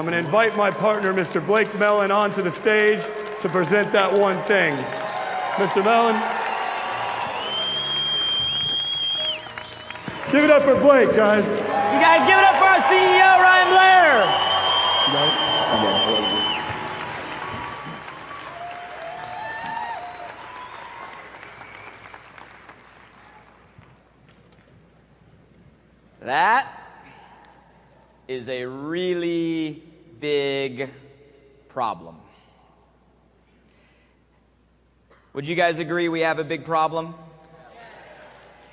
going to invite my partner, Mr. Blake Mallen, onto the stage to present that one thing. Mr. Mallen. Give it up for Blake, guys. You guys give it up for our CEO, Ryan Blair. That is a really big problem. Would you guys agree we have a big problem?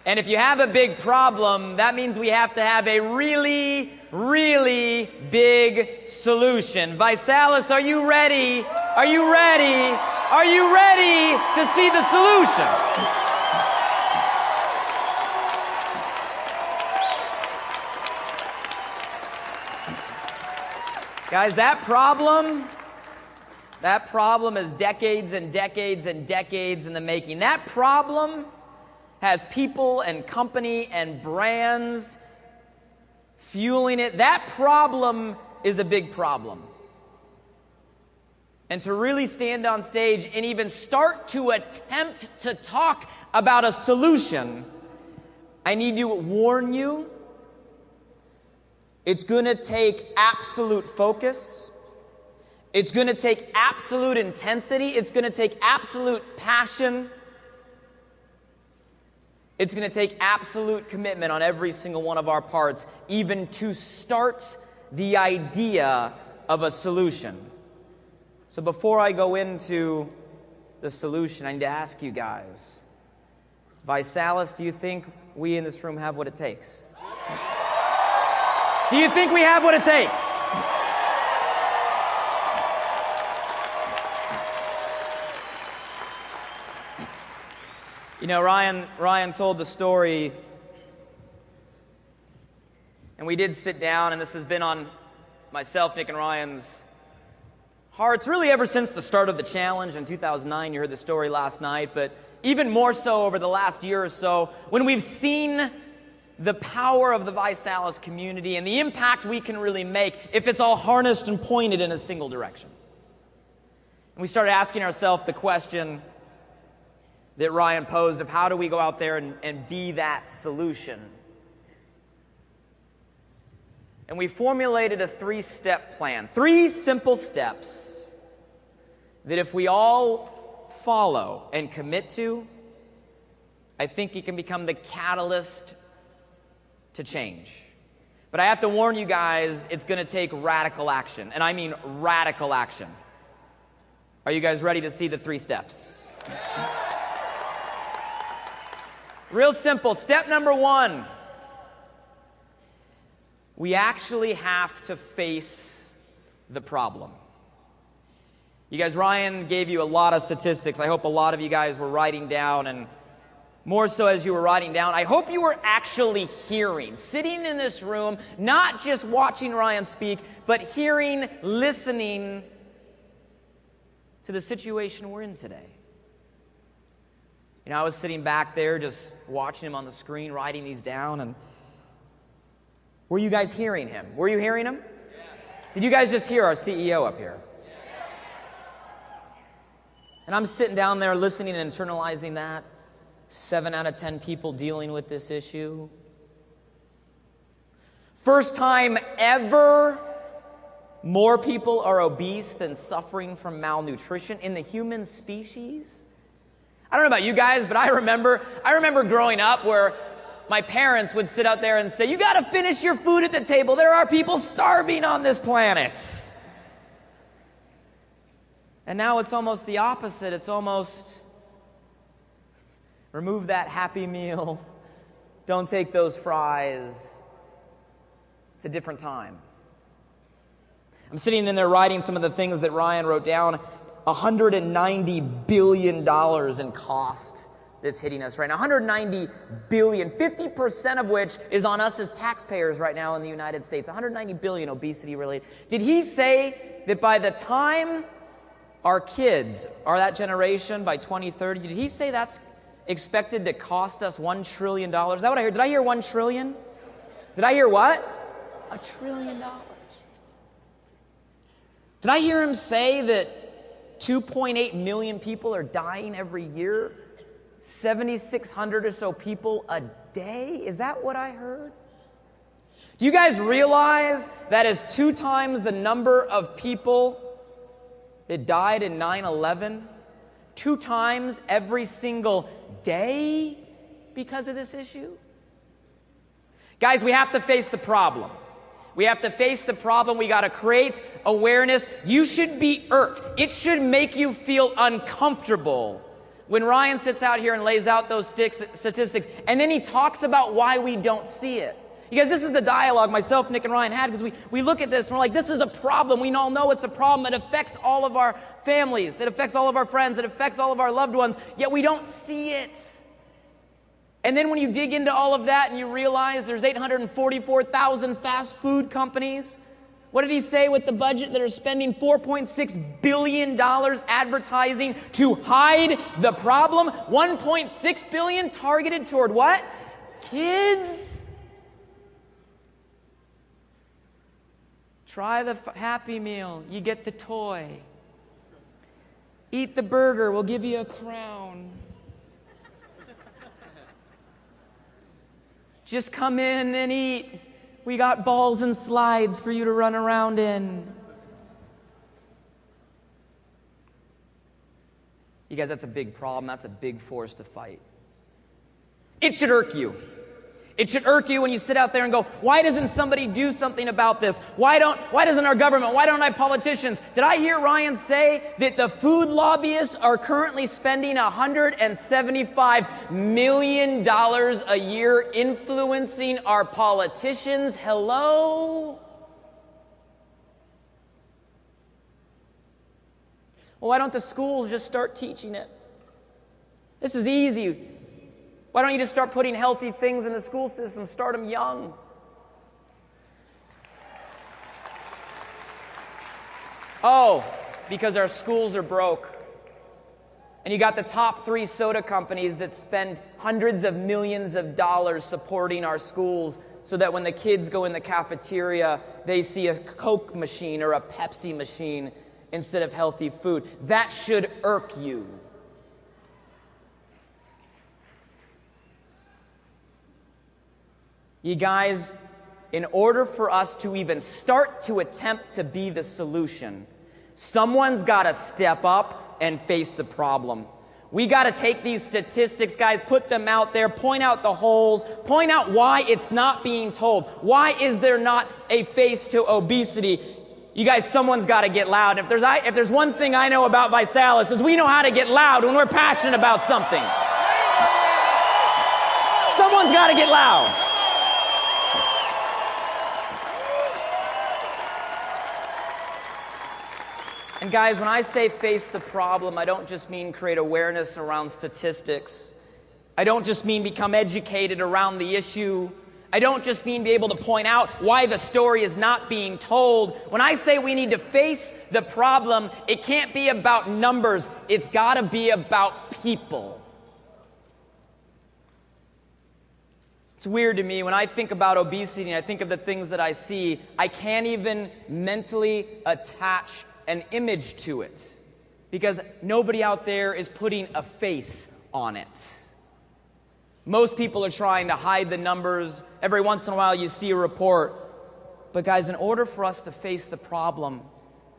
And if you have a big problem, that means we have to have a really, really big solution. ViSalus, are you ready? Are you ready? Are you ready to see the solution? Guys, that problem is decades and decades and decades in the making. That problem has people and company and brands fueling it. That problem is a big problem. And to really stand on stage and even start to attempt to talk about a solution, I need to warn you, it's going to take absolute focus. It's going to take absolute intensity. It's going to take absolute passion. It's going to take absolute commitment on every single one of our parts, even to start the idea of a solution. So before I go into the solution, I need to ask you guys, ViSalus, do you think we in this room have what it takes? Do you think we have what it takes? You know, Ryan told the story, and we did sit down, and this has been on myself, Nick, and Ryan's hearts really ever since the start of the challenge in 2009. You heard the story last night, but even more so over the last year or so, when we've seen the power of the ViSalus community and the impact we can really make if it's all harnessed and pointed in a single direction. And we started asking ourselves the question that Ryan posed of how do we go out there and be that solution? And we formulated a 3-step plan, 3 simple steps that if we all follow and commit to, I think it can become the catalyst to change. But I have to warn you guys, it's going to take radical action, and I mean radical action. Are you guys ready to see the 3 steps? Real simple. Step number 1. We actually have to face the problem. You guys, Ryan gave you a lot of statistics. I hope a lot of you guys were writing down, and more so as you were writing down, I hope you were actually hearing, sitting in this room, not just watching Ryan speak, but hearing, listening to the situation we're in today. You know, I was sitting back there just watching him on the screen, writing these down, and were you guys hearing him? Were you hearing him? Yeah. Did you guys just hear our CEO up here? Yeah. And I'm sitting down there listening and internalizing that. 7 out of 10 people dealing with this issue. First time ever, more people are obese than suffering from malnutrition in the human species. I don't know about you guys, but I remember growing up where my parents would sit out there and say, you got to finish your food at the table. There are people starving on this planet. And now it's almost the opposite. It's almost remove that Happy Meal. Don't take those fries. It's a different time. I'm sitting in there writing some of the things that Ryan wrote down. $190 billion in cost that's hitting us right now. $190 billion, 50% of which is on us as taxpayers right now in the United States. $190 billion obesity related. Did he say that by the time our kids are that generation, by 2030, did he say that's expected to cost us $1 trillion? Is that what I heard? Did I hear $1 trillion? Did I hear what? $1 trillion. Did I hear him say that 2.8 million people are dying every year? 7,600 or so people a day? Is that what I heard? Do you guys realize that is 2 times the number of people that died in 9/11? 2 times every single day because of this issue? Guys, we have to face the problem. We have to face the problem. We got to create awareness. You should be irked. It should make you feel uncomfortable when Ryan sits out here and lays out those statistics, and then he talks about why we don't see it. You guys, this is the dialogue myself, Nick, and Ryan had, because we look at this and we're like, this is a problem. We all know it's a problem. It affects all of our families. It affects all of our friends. It affects all of our loved ones, yet we don't see it. And then when you dig into all of that and you realize there's 844,000 fast food companies, what did he say with the budget that are spending $4.6 billion advertising to hide the problem? $1.6 billion targeted toward what? Kids. Try the Happy Meal, you get the toy. Eat the burger, we'll give you a crown. Just come in and eat. We got balls and slides for you to run around in. You guys, that's a big problem. That's a big force to fight. It should irk you. It should irk you when you sit out there and go, why doesn't somebody do something about this? Why doesn't our government, why don't our politicians? Did I hear Ryan say that the food lobbyists are currently spending $175 million a year influencing our politicians? Hello? Well, why don't the schools just start teaching it? This is easy. Why don't you just start putting healthy things in the school system? Start them young. Oh, because our schools are broke. And you got the top 3 soda companies that spend hundreds of millions of dollars supporting our schools so that when the kids go in the cafeteria, they see a Coke machine or a Pepsi machine instead of healthy food. That should irk you. You guys, in order for us to even start to attempt to be the solution, someone's got to step up and face the problem. We got to take these statistics, guys, put them out there, point out the holes, point out why it's not being told. Why is there not a face to obesity? You guys, someone's got to get loud. If there's one thing I know about ViSalus, is we know how to get loud when we're passionate about something. Someone's got to get loud. And guys, when I say face the problem, I don't just mean create awareness around statistics. I don't just mean become educated around the issue. I don't just mean be able to point out why the story is not being told. When I say we need to face the problem, it can't be about numbers. It's got to be about people. It's weird to me when I think about obesity and I think of the things that I see, I can't even mentally attach an image to it because nobody out there is putting a face on it. Most people are trying to hide the numbers. Every once in a while you see a report. But guys, in order for us to face the problem,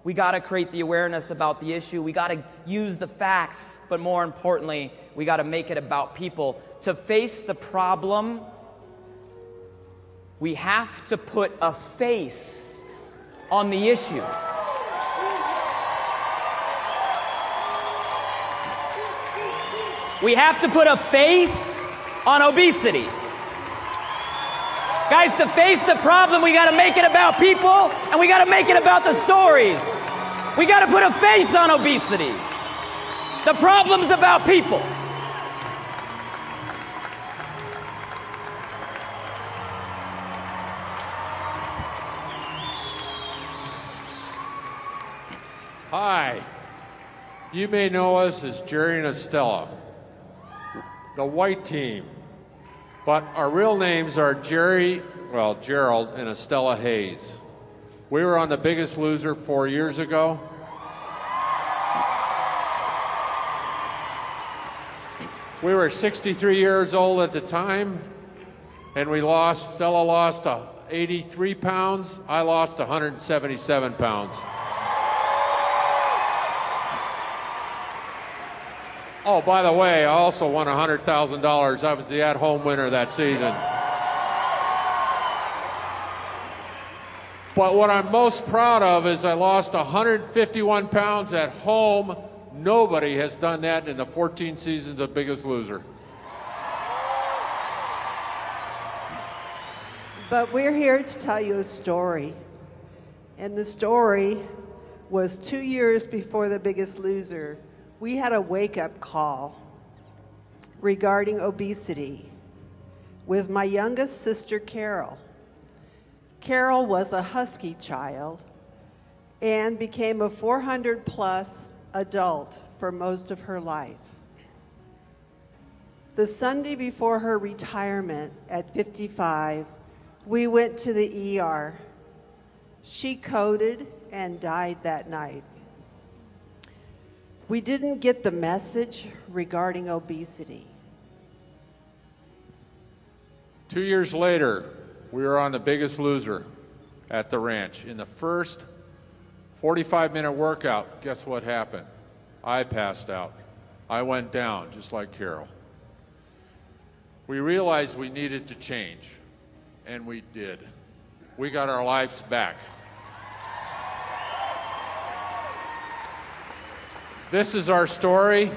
we got to create the awareness about the issue. We got to use the facts, but more importantly, we got to make it about people. To face the problem, we have to put a face on the issue. We have to put a face on obesity. Guys, to face the problem, we got to make it about people, and we got to make it about the stories. We got to put a face on obesity. The problem's about people. Hi. You may know us as Jerry and Estella, the white team, but our real names are Gerald and Estella Hayes. We were on The Biggest Loser 4 years ago. We were 63 years old at the time, and Stella lost 83 pounds, I lost 177 pounds. Oh, by the way, I also won $100,000. I was the at-home winner that season. But what I'm most proud of is I lost 151 pounds at home. Nobody has done that in the 14 seasons of Biggest Loser. But we're here to tell you a story. And the story was 2 years before The Biggest Loser. We had a wake-up call regarding obesity with my youngest sister, Carol. Carol was a husky child and became a 400-plus adult for most of her life. The Sunday before her retirement at 55, we went to the ER. She coded and died that night. We didn't get the message regarding obesity. 2 years later, we were on The Biggest Loser at the ranch. In the first 45-minute workout, guess what happened? I passed out. I went down, just like Carol. We realized we needed to change, and we did. We got our lives back. This is our story.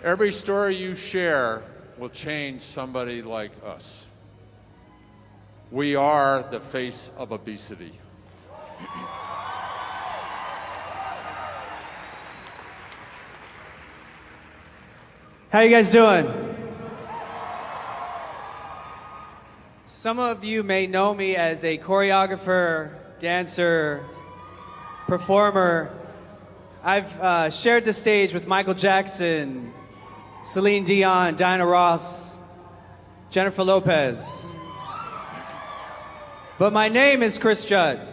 Every story you share will change somebody like us. We are the face of obesity. How you guys doing? Some of you may know me as a choreographer, dancer, performer. I've shared the stage with Michael Jackson, Celine Dion, Diana Ross, Jennifer Lopez. But my name is Chris Judd.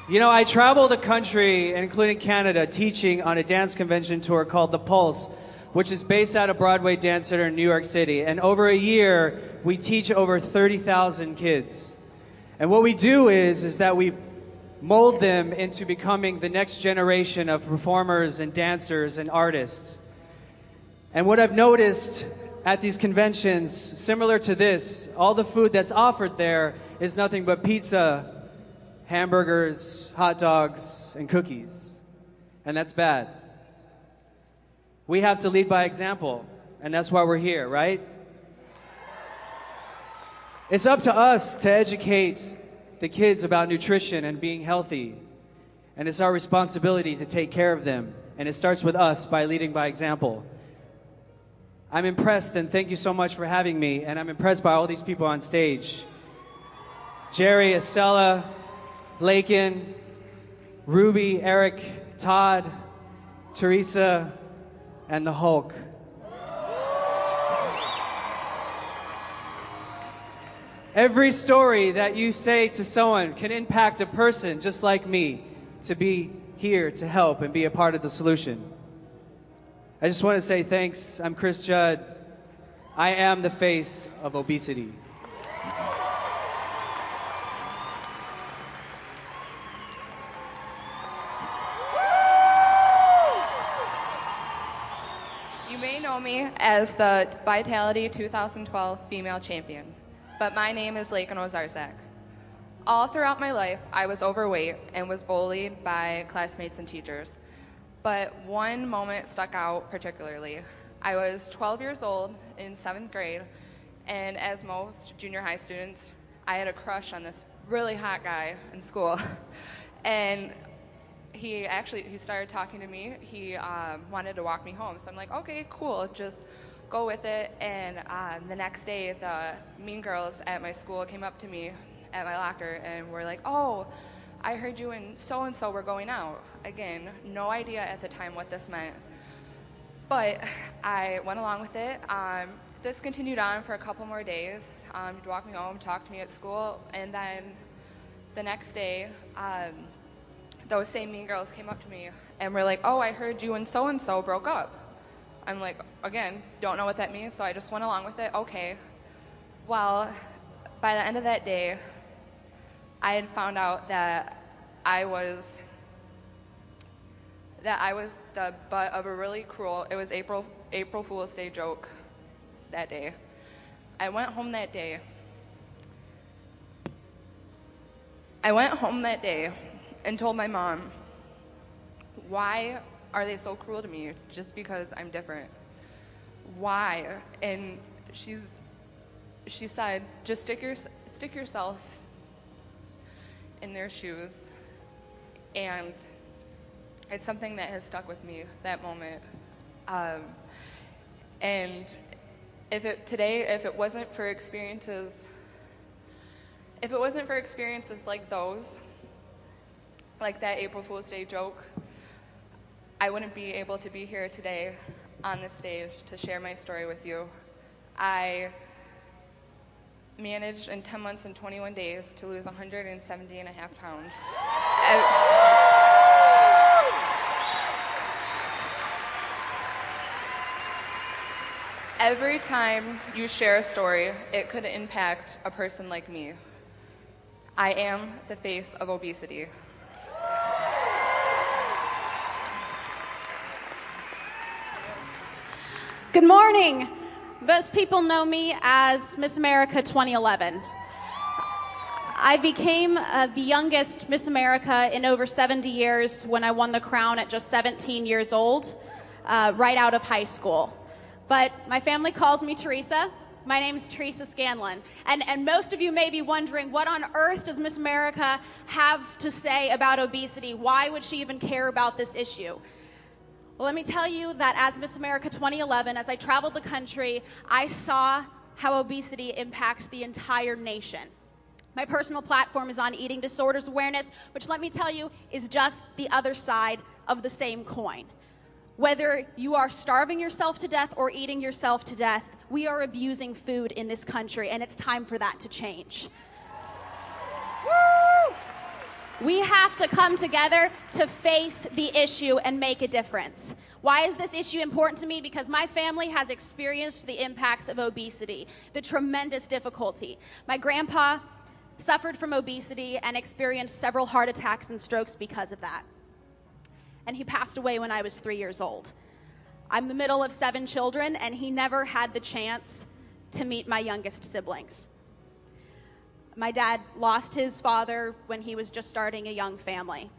You know, I travel the country, including Canada, teaching on a dance convention tour called The Pulse, which is based out of Broadway Dance Center in New York City. And over a year, we teach over 30,000 kids. And what we do is that we mold them into becoming the next generation of performers and dancers and artists. And what I've noticed at these conventions, similar to this, all the food that's offered there is nothing but pizza, hamburgers, hot dogs, and cookies. And that's bad. We have to lead by example, and that's why we're here, right? It's up to us to educate the kids about nutrition and being healthy. And it's our responsibility to take care of them. And it starts with us by leading by example. I'm impressed, and thank you so much for having me. And I'm impressed by all these people on stage. Jerry, Estella, Lakin, Ruby, Eric, Todd, Teresa, and the Hulk. Every story that you say to someone can impact a person just like me to be here to help and be a part of the solution. I just want to say thanks. I'm Chris Judd. I am the face of obesity. You may know me as the Vitality 2012 Female Champion, but my name is Lakin Ozarzak. All throughout my life, I was overweight and was bullied by classmates and teachers. But one moment stuck out particularly. I was 12 years old in 7th grade, and as most junior high students, I had a crush on this really hot guy in school. And he started talking to me. He wanted to walk me home. So I'm like, okay, cool, just go with it. And the next day, the mean girls at my school came up to me at my locker and were like, oh, I heard you and so were going out. Again, no idea at the time what this meant. But I went along with it. this continued on for a couple more days. He'd walk me home, talk to me at school, and then the next day, those same mean girls came up to me and were like, oh, I heard you and so broke up. I'm like, again, don't know what that means, so I just went along with it. Okay. Well, by the end of that day, I had found out that I was the butt of a really cruel, it was April Fool's Day joke that day. I went home that day. And told my mom, why are they so cruel to me just because I'm different? Why? And she said, just stick yourself in their shoes. And it's something that has stuck with me, that moment. And if it wasn't for experiences like those, like that April Fool's Day joke, I wouldn't be able to be here today on this stage to share my story with you. I managed in 10 months and 21 days to lose 170 and a half pounds. Every time you share a story, it could impact a person like me. I am the face of obesity. Good morning. Most people know me as Miss America 2011. I became the youngest Miss America in over 70 years when I won the crown at just 17 years old, right out of high school. But my family calls me Teresa. My name's Teresa Scanlon. And most of you may be wondering, what on earth does Miss America have to say about obesity? Why would she even care about this issue? Well, let me tell you that as Miss America 2011, as I traveled the country, I saw how obesity impacts the entire nation. My personal platform is on eating disorders awareness, which, let me tell you, is just the other side of the same coin. Whether you are starving yourself to death or eating yourself to death, we are abusing food in this country, and it's time for that to change. Woo! We have to come together to face the issue and make a difference. Why is this issue important to me? Because my family has experienced the impacts of obesity, the tremendous difficulty. My grandpa suffered from obesity and experienced several heart attacks and strokes because of that. And he passed away when I was 3 years old. I'm the middle of 7 children, and he never had the chance to meet my youngest siblings. My dad lost his father when he was just starting a young family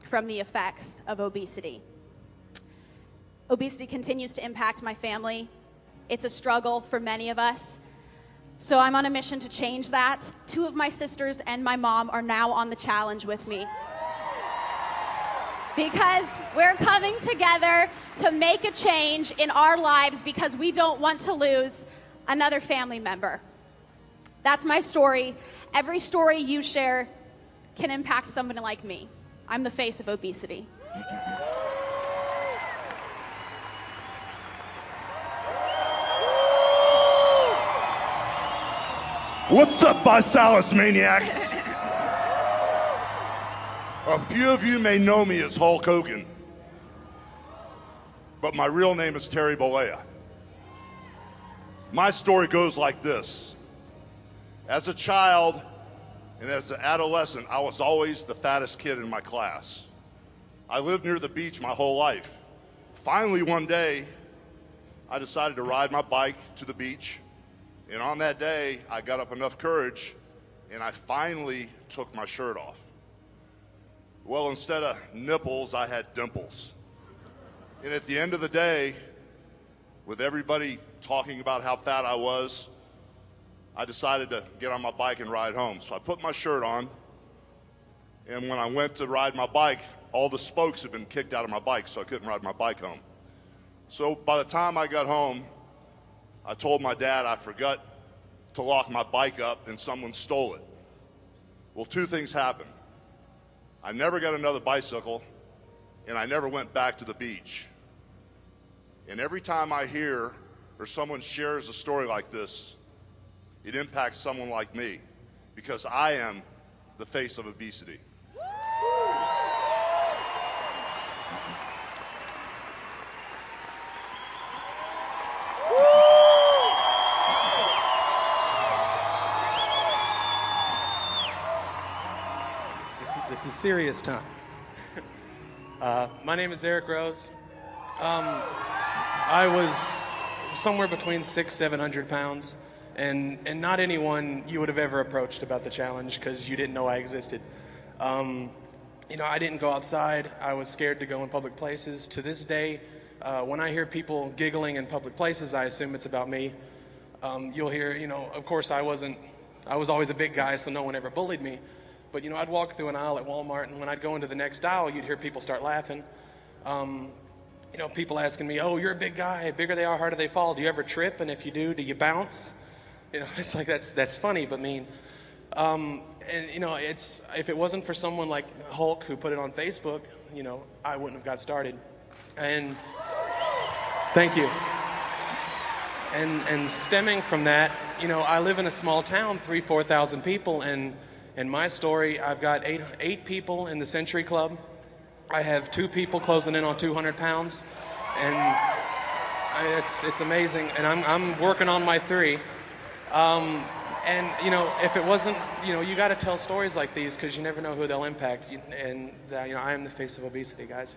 from the effects of obesity. Obesity continues to impact my family. It's a struggle for many of us. So I'm on a mission to change that. 2 of my sisters and my mom are now on the challenge with me, because we're coming together to make a change in our lives because we don't want to lose another family member. That's my story. Every story you share can impact someone like me. I'm the face of obesity. What's up, ViSalus maniacs? A few of you may know me as Hulk Hogan, but my real name is Terry Bollea. My story goes like this. As a child and as an adolescent, I was always the fattest kid in my class. I lived near the beach my whole life. Finally, one day, I decided to ride my bike to the beach, and on that day, I got up enough courage, and I finally took my shirt off. Well, instead of nipples, I had dimples. And at the end of the day, with everybody talking about how fat I was, I decided to get on my bike and ride home. So I put my shirt on, and when I went to ride my bike, all the spokes had been kicked out of my bike, so I couldn't ride my bike home. So by the time I got home, I told my dad I forgot to lock my bike up and someone stole it. Well, 2 things happened. I never got another bicycle, and I never went back to the beach. And every time I hear or someone shares a story like this, it impacts someone like me, because I am the face of obesity. This is serious time. My name is Eric Rose. I was somewhere between 600-700 pounds, and not anyone you would have ever approached about the challenge because you didn't know I existed. You know, I didn't go outside. I was scared to go in public places. To this day, when I hear people giggling in public places, I assume it's about me. You'll hear, you know, of course I was always a big guy, so no one ever bullied me. But, you know, I'd walk through an aisle at Walmart, and when I'd go into the next aisle, you'd hear people start laughing. You know, people asking me, oh, you're a big guy. Bigger they are, harder they fall. Do you ever trip? And if you do you bounce? You know, it's like, that's funny, but mean. And, you know, if it wasn't for someone like Hulk who put it on Facebook, you know, I wouldn't have got started. And thank you. And stemming from that, you know, I live in a small town, 4,000 people, and in my story, I've got eight people in the Century Club. I have 2 people closing in on 200 pounds, and it's amazing. And I'm working on my 3. And you know, if it wasn't, you know, you got to tell stories like these because you never know who they'll impact. And you know, I am the face of obesity, guys.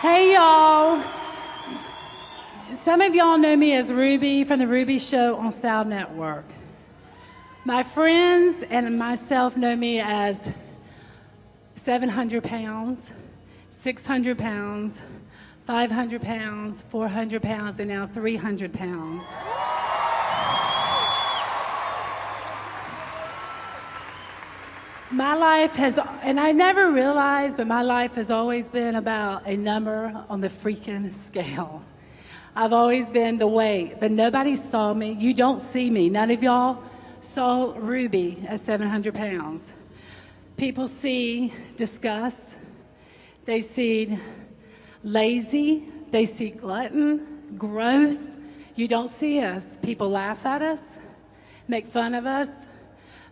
Hey y'all, some of y'all know me as Ruby from the Ruby Show on Style Network. My friends and myself know me as 700 pounds, 600 pounds, 500 pounds, 400 pounds, and now 300 pounds. My life has, and I never realized, but my life has always been about a number on the freaking scale. I've always been the weight, but nobody saw me. You don't see me. None of y'all saw Ruby at 700 pounds. People see disgust. They see lazy. They see glutton, gross. You don't see us. People laugh at us, make fun of us.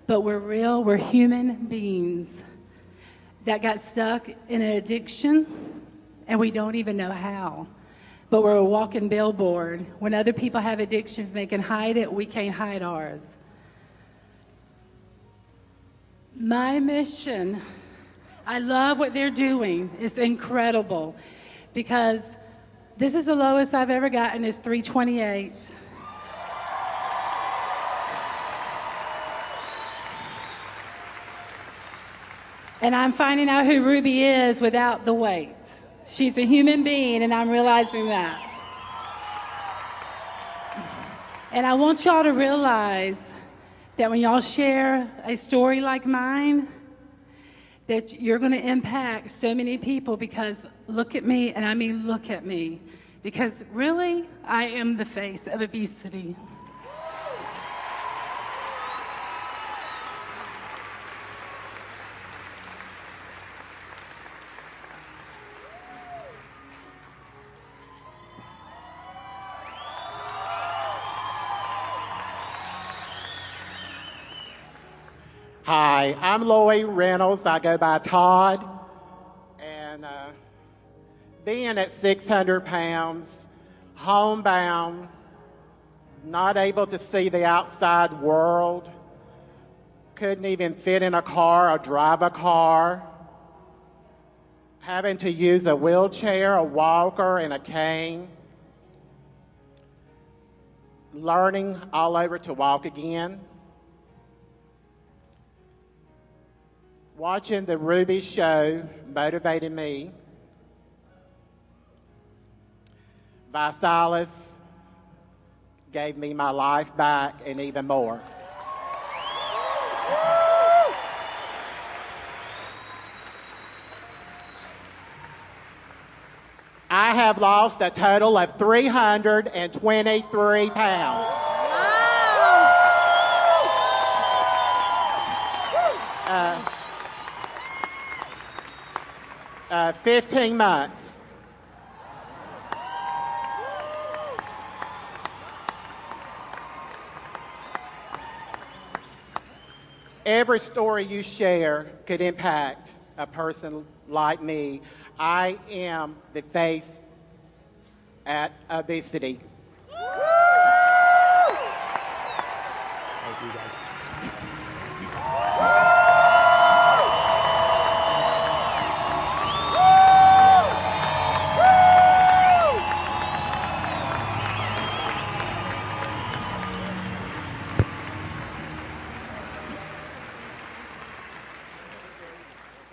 But we're real, we're human beings that got stuck in an addiction, and we don't even know how. But we're a walking billboard. When other people have addictions, they can hide it, we can't hide ours. My mission, I love what they're doing. It's incredible, because this is the lowest I've ever gotten is 328. And I'm finding out who Ruby is without the weight. She's a human being, and I'm realizing that. And I want y'all to realize that when y'all share a story like mine, that you're going to impact so many people, because look at me, and I mean look at me. Because really, I am the face of obesity. Hi, I'm Lloyd Reynolds. I go by Todd. And being at 600 pounds, homebound, not able to see the outside world, couldn't even fit in a car or drive a car, having to use a wheelchair, a walker, and a cane, learning all over to walk again. Watching the Ruby Show motivated me. ViSalus gave me my life back and even more. I have lost a total of 323 pounds. 15 months. Every story you share could impact a person like me. I am the face at obesity. Thank you, guys.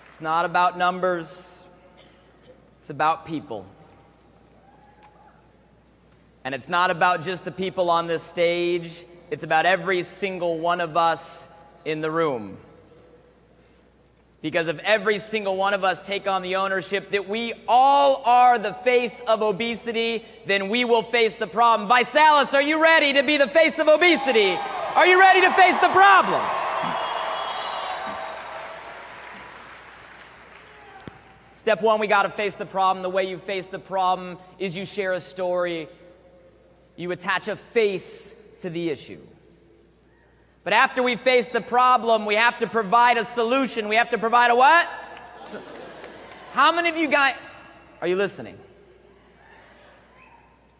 It's not about numbers, it's about people. And it's not about just the people on this stage, it's about every single one of us in the room. Because if every single one of us take on the ownership that we all are the face of obesity, then we will face the problem. ViSalus, are you ready to be the face of obesity? Are you ready to face the problem? Step one, we got to face the problem. The way you face the problem is you share a story. You attach a face to the issue. But after we face the problem, we have to provide a solution. We have to provide a what? How many of you guys, are you listening?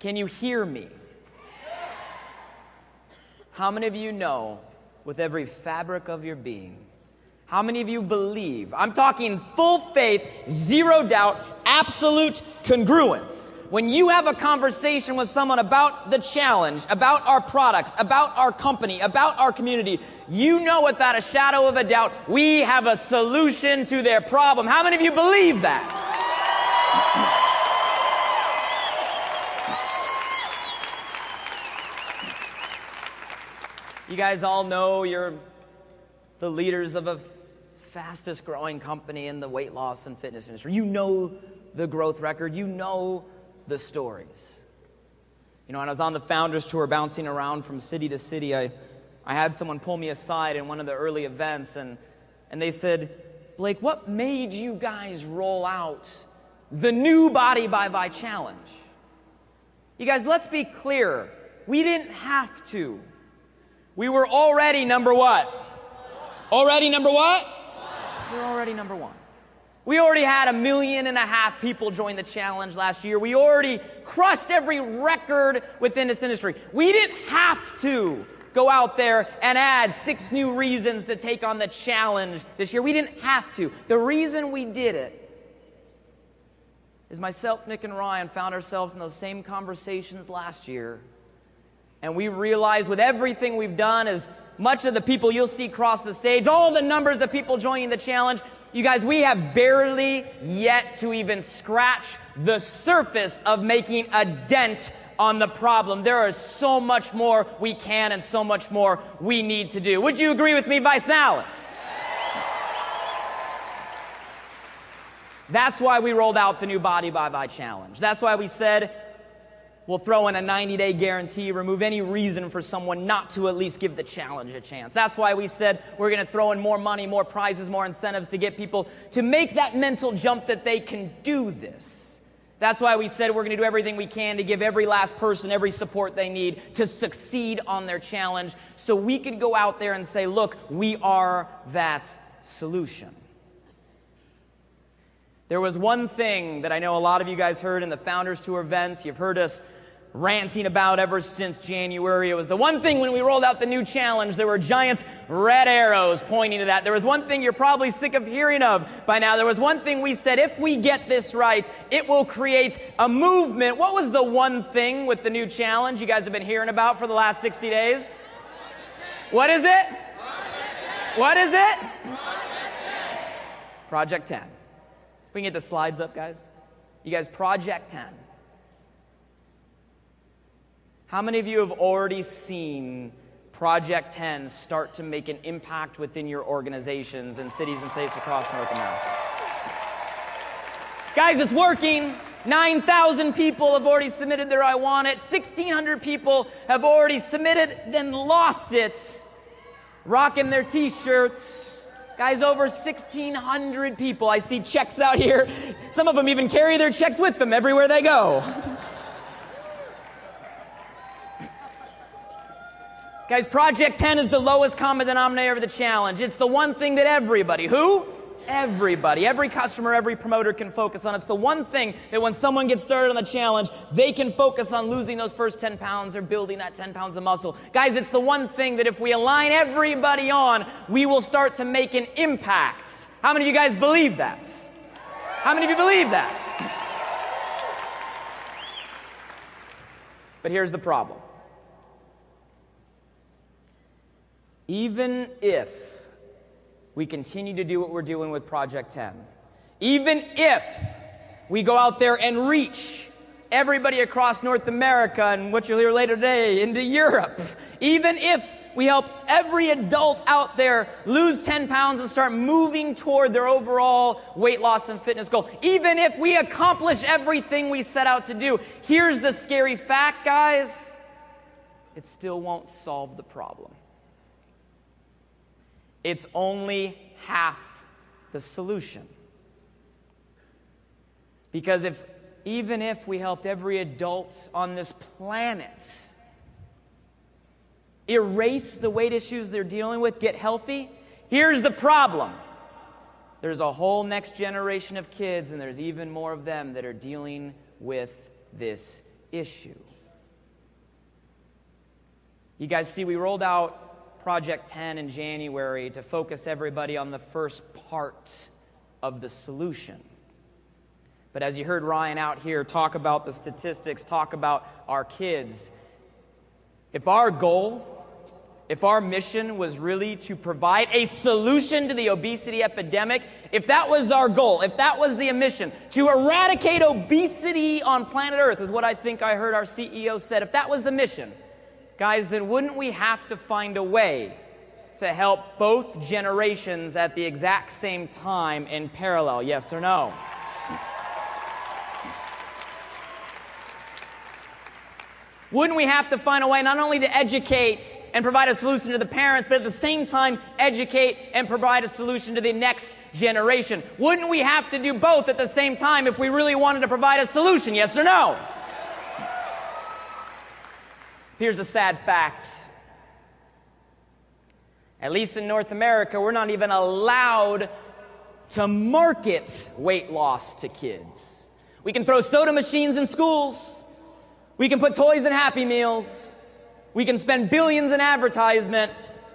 Can you hear me? How many of you know, with every fabric of your being, how many of you believe, I'm talking full faith, zero doubt, absolute congruence. When you have a conversation with someone about the challenge, about our products, about our company, about our community, you know without a shadow of a doubt, we have a solution to their problem. How many of you believe that? You guys all know you're the leaders of a fastest growing company in the weight loss and fitness industry. You know the growth record. You know the stories. You know, when I was on the Founders Tour bouncing around from city to city, I had someone pull me aside in one of the early events and they said, Blake, what made you guys roll out the new Body by Vi challenge? You guys, let's be clear. We didn't have to. We were already number what? Already number what? We're already number one. We already had 1.5 million people join the challenge last year. We already crushed every record within this industry. We didn't have to go out there and add 6 new reasons to take on the challenge this year. We didn't have to. The reason we did it is myself, Nick, and Ryan found ourselves in those same conversations last year. And we realized with everything we've done, as much of the people you'll see cross the stage, all the numbers of people joining the challenge, you guys, we have barely yet to even scratch the surface of making a dent on the problem. There is so much more we can and so much more we need to do. Would you agree with me, ViSalus? That's why we rolled out the new Body by Vi challenge. That's why we said we'll throw in a 90-day guarantee, remove any reason for someone not to at least give the challenge a chance. That's why we said we're going to throw in more money, more prizes, more incentives to get people to make that mental jump that they can do this. That's why we said we're going to do everything we can to give every last person every support they need to succeed on their challenge, so we could go out there and say, look, we are that solution. There was one thing that I know a lot of you guys heard in the Founders Tour events. You've heard us ranting about ever since January. It was the one thing when we rolled out the new challenge, there were giant red arrows pointing to that. There was one thing you're probably sick of hearing of by now. There was one thing we said, if we get this right, it will create a movement. What was the one thing with the new challenge you guys have been hearing about for the last 60 days? What is it? What is it? Project 10. We can get the slides up, guys. You guys, Project 10. How many of you have already seen Project 10 start to make an impact within your organizations in cities and states across North America? Guys, it's working. 9,000 people have already submitted their I Want It. 1,600 people have already submitted, then lost it, rocking their t-shirts. Guys, over 1,600 people. I see checks out here. Some of them even carry their checks with them everywhere they go. Guys, Project 10 is the lowest common denominator of the challenge. It's the one thing that everybody, who? Everybody, every customer, every promoter can focus on. It's the one thing that when someone gets started on the challenge, they can focus on losing those first 10 pounds or building that 10 pounds of muscle. Guys, it's the one thing that if we align everybody on, we will start to make an impact. How many of you guys believe that? How many of you believe that? But here's the problem. Even if we continue to do what we're doing with Project 10, even if we go out there and reach everybody across North America and what you'll hear later today into Europe, even if we help every adult out there lose 10 pounds and start moving toward their overall weight loss and fitness goal, even if we accomplish everything we set out to do, here's the scary fact, guys, it still won't solve the problem. It's only half the solution. Because even if we helped every adult on this planet erase the weight issues they're dealing with, get healthy, here's the problem. There's a whole next generation of kids, and there's even more of them that are dealing with this issue. You guys see, we rolled out Project 10 in January to focus everybody on the first part of the solution. But as you heard Ryan out here talk about the statistics, talk about our kids, if our goal, if our mission was really to provide a solution to the obesity epidemic, if that was our goal, if that was the mission, to eradicate obesity on planet Earth, is what I think I heard our CEO said, if that was the mission, guys, then wouldn't we have to find a way to help both generations at the exact same time in parallel? Yes or no? Wouldn't we have to find a way not only to educate and provide a solution to the parents, but at the same time educate and provide a solution to the next generation? Wouldn't we have to do both at the same time if we really wanted to provide a solution? Yes or no? Here's a sad fact. At least in North America, we're not even allowed to market weight loss to kids. We can throw soda machines in schools. We can put toys in Happy Meals. We can spend billions in advertisement,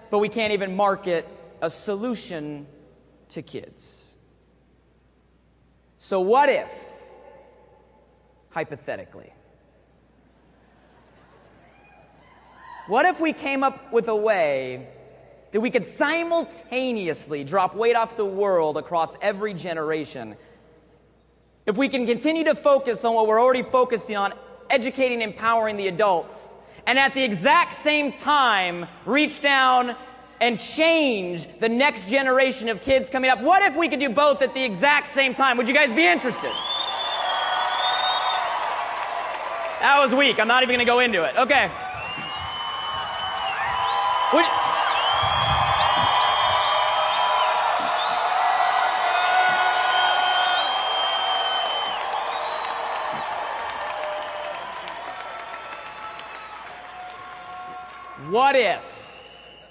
but we can't even market a solution to kids. So what if, hypothetically, what if we came up with a way that we could simultaneously drop weight off the world across every generation? If we can continue to focus on what we're already focusing on, educating and empowering the adults, and at the exact same time reach down and change the next generation of kids coming up. What if we could do both at the exact same time? Would you guys be interested? That was weak. I'm not even going to go into it. Okay. What if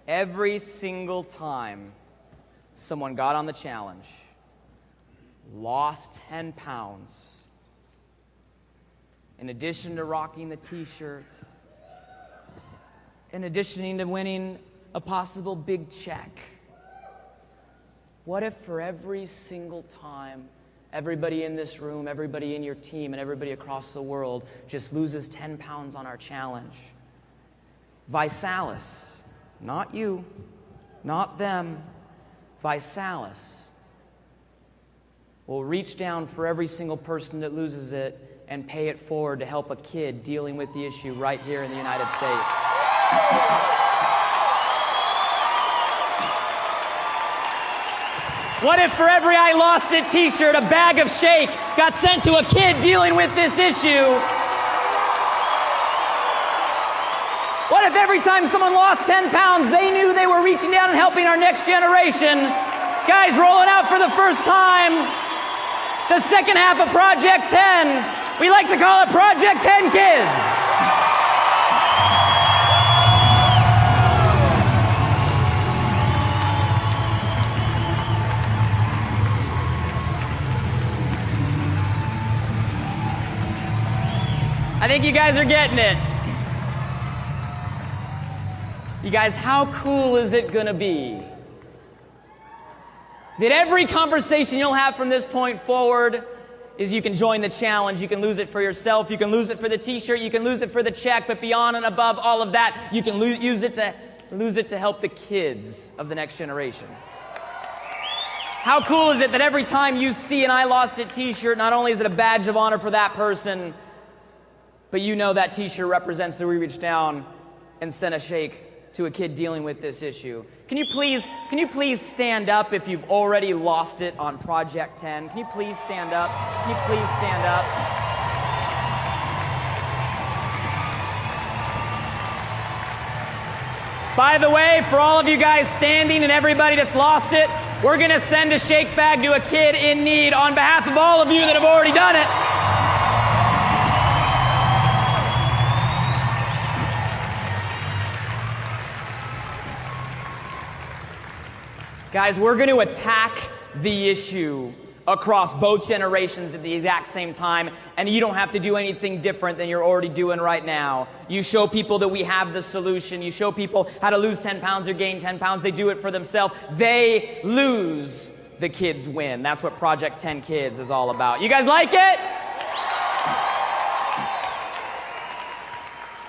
every single time someone got on the challenge, lost 10 pounds, in addition to rocking the t-shirt, in addition to winning a possible big check, what if for every single time everybody in this room, everybody in your team, and everybody across the world just loses 10 pounds on our challenge? ViSalus, not you, not them, ViSalus will reach down for every single person that loses it and pay it forward to help a kid dealing with the issue right here in the United States. What if for every I Lost It t-shirt, a bag of shake got sent to a kid dealing with this issue? What if every time someone lost 10 pounds, they knew they were reaching down and helping our next generation? Guys, rolling out for the first time, the second half of Project 10. We like to call it Project 10 Kids. I think you guys are getting it. You guys, how cool is it gonna be that every conversation you'll have from this point forward is you can join the challenge, you can lose it for yourself, you can lose it for the t-shirt, you can lose it for the check, but beyond and above all of that, you can lose it to help the kids of the next generation. How cool is it that every time you see an I Lost It t-shirt, not only is it a badge of honor for that person, but you know that t-shirt represents that we reached down and sent a shake to a kid dealing with this issue. Can you please stand up if you've already lost it on Project 10? Can you please stand up? Can you please stand up? By the way, for all of you guys standing and everybody that's lost it, we're gonna send a shake bag to a kid in need on behalf of all of you that have already done it. Guys, we're going to attack the issue across both generations at the exact same time, and you don't have to do anything different than you're already doing right now. You show people that we have the solution. You show people how to lose 10 pounds or gain 10 pounds. They do it for themselves. They lose. The kids win. That's what Project 10 Kids is all about. You guys like it?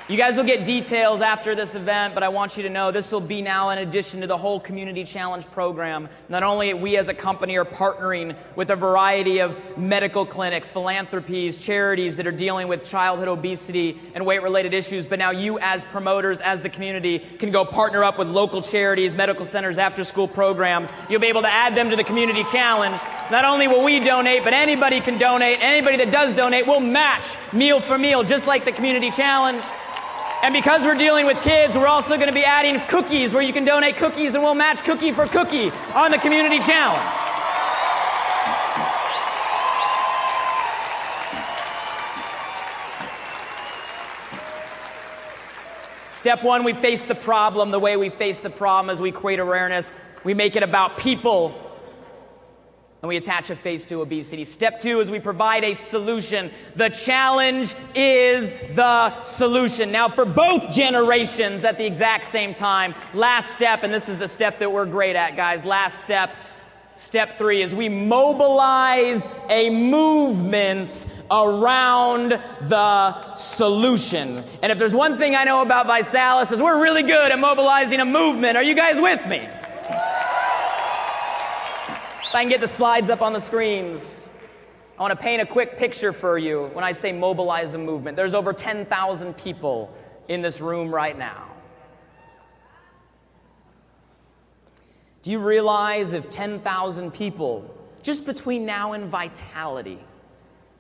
You guys will get details after this event, but I want you to know this will be now in addition to the whole Community Challenge program. Not only we as a company are partnering with a variety of medical clinics, philanthropies, charities that are dealing with childhood obesity and weight-related issues, but now you as promoters, as the community, can go partner up with local charities, medical centers, after-school programs. You'll be able to add them to the Community Challenge. Not only will we donate, but anybody can donate. Anybody that does donate will match meal for meal, just like the Community Challenge. And because we're dealing with kids, we're also going to be adding cookies where you can donate cookies and we'll match cookie for cookie on the Community Challenge. Step one, we face the problem. The way we face the problem is we create awareness. We make it about people. And we attach a face to obesity. Step two is we provide a solution. The challenge is the solution. Now, for both generations at the exact same time, last step, and this is the step that we're great at, guys. Last step, step three, is we mobilize a movement around the solution. And if there's one thing I know about ViSalus is we're really good at mobilizing a movement. Are you guys with me? If I can get the slides up on the screens, I want to paint a quick picture for you when I say mobilize a movement. There's over 10,000 people in this room right now. Do you realize if 10,000 people, just between now and Vitality,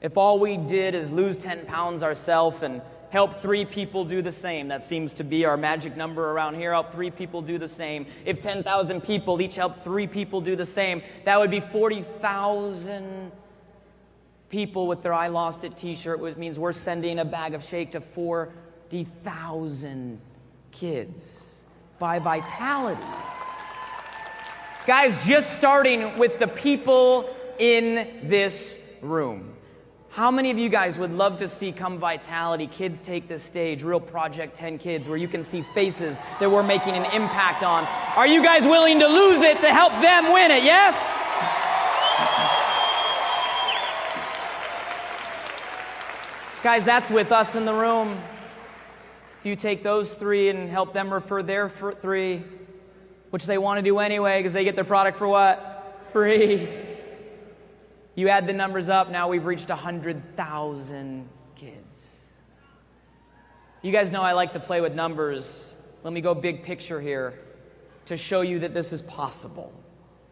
if all we did is lose 10 pounds ourselves and help 3 people do the same. That seems to be our magic number around here. Help 3 people do the same. If 10,000 people each help 3 people do the same, that would be 40,000 people with their I Lost It t-shirt, which means we're sending a bag of shake to 40,000 kids by Vitality. Guys, just starting with the people in this room. How many of you guys would love to see, come Vitality, kids take this stage, real Project 10 Kids, where you can see faces that we're making an impact on? Are you guys willing to lose it to help them win it, yes? Guys, that's with us in the room. If you take those 3 and help them refer their 3, which they want to do anyway because they get their product for what? Free. You add the numbers up, now we've reached 100,000 kids. You guys know I like to play with numbers. Let me go big picture here to show you that this is possible.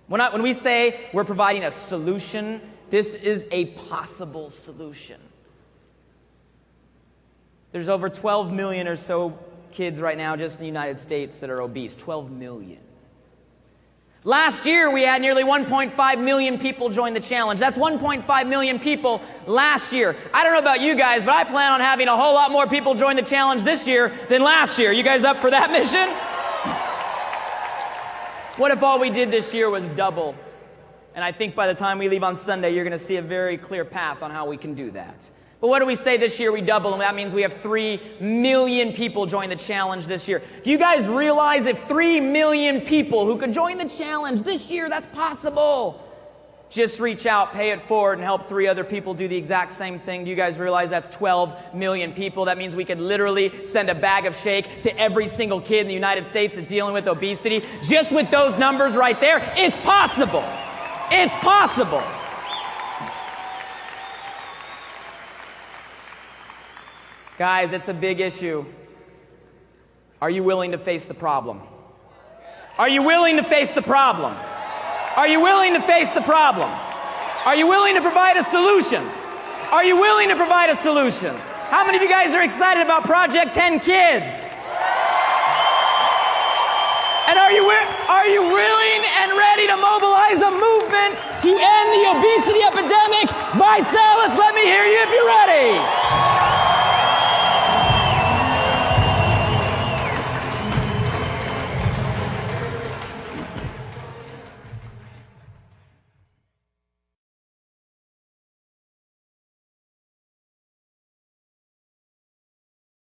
When we say we're providing a solution, this is a possible solution. There's over 12 million or so kids right now just in the United States that are obese. 12 million. Last year, we had nearly 1.5 million people join the challenge. That's 1.5 million people last year. I don't know about you guys, but I plan on having a whole lot more people join the challenge this year than last year. You guys up for that mission? What if all we did this year was double? And I think by the time we leave on Sunday, you're going to see a very clear path on how we can do that. But what do we say this year we double? And that means we have 3 million people join the challenge this year. Do you guys realize if 3 million people who could join the challenge this year, that's possible? Just reach out, pay it forward, and help 3 other people do the exact same thing. Do you guys realize that's 12 million people? That means we could literally send a bag of shake to every single kid in the United States that's dealing with obesity. Just with those numbers right there, it's possible. It's possible. Guys, it's a big issue. Are you willing to face the problem? Are you willing to face the problem? Are you willing to face the problem? Are you willing to provide a solution? Are you willing to provide a solution? How many of you guys are excited about Project 10 Kids? And are you willing and ready to mobilize a movement to end the obesity epidemic? ViSalus, let me hear you if you're ready.